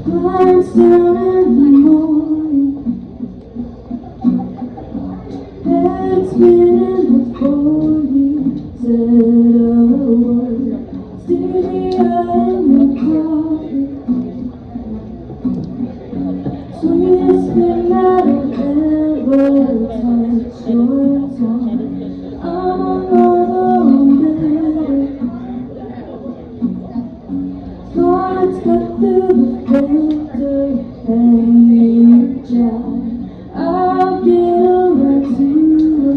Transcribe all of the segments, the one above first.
Lights down in the morning, head spinning before you said a word. Stevia in the coffee, sweetest thing that I've ever touched your tongue. I'm another bitter. Thoughts cut through the filter, hanging dry. I'll get over to you.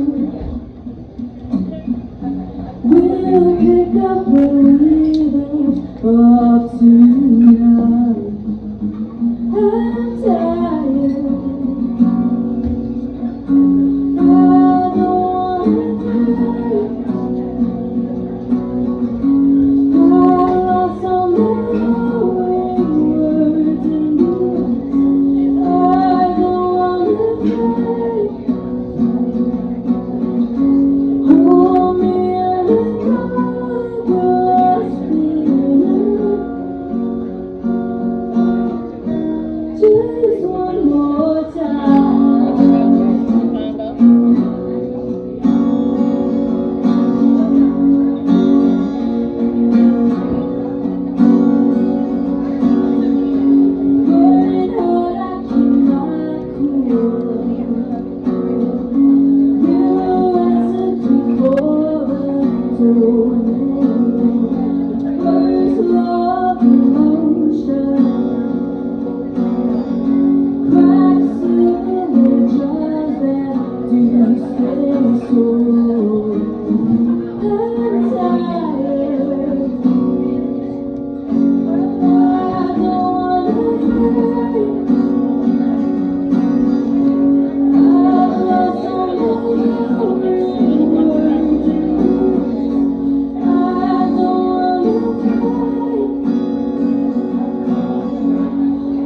We'll pick up where we left off tonight. I'm tired. I don't wanna fight. I lost all knowing words and moves. I don't wanna fight. Hold me and let go of your spirit. Just one more time. Burning hard, I cannot cool. You answered before the tornado. First love emotion, cracks in the jars that do stay so. I'm tired. I don't wanna fight. I've lost all knowing words and moves. I don't wanna fight.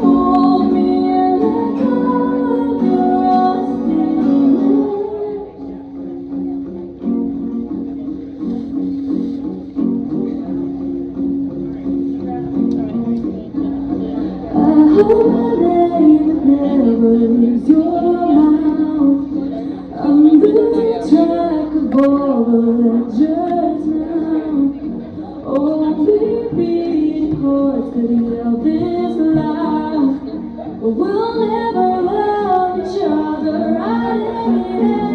Hold me and let go of your I hope my name never leaves your mouth. I'm losing track of all the legends now. Only beating hearts could yell this loud. But we'll never love each other right now.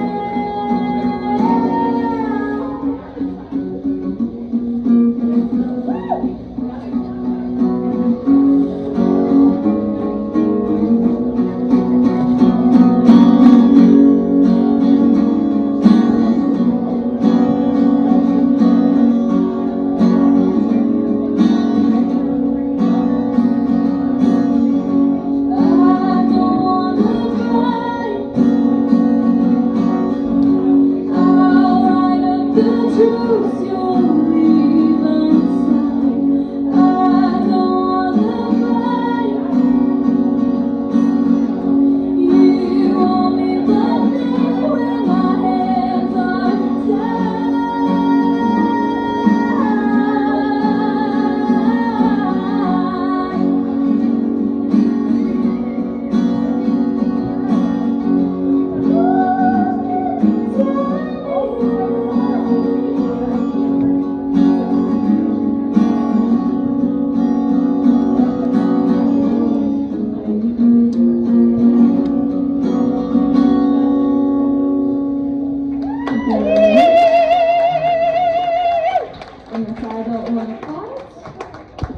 The truth you'll leave inside. I don't wanna fight. You want me loving when my hands are tied.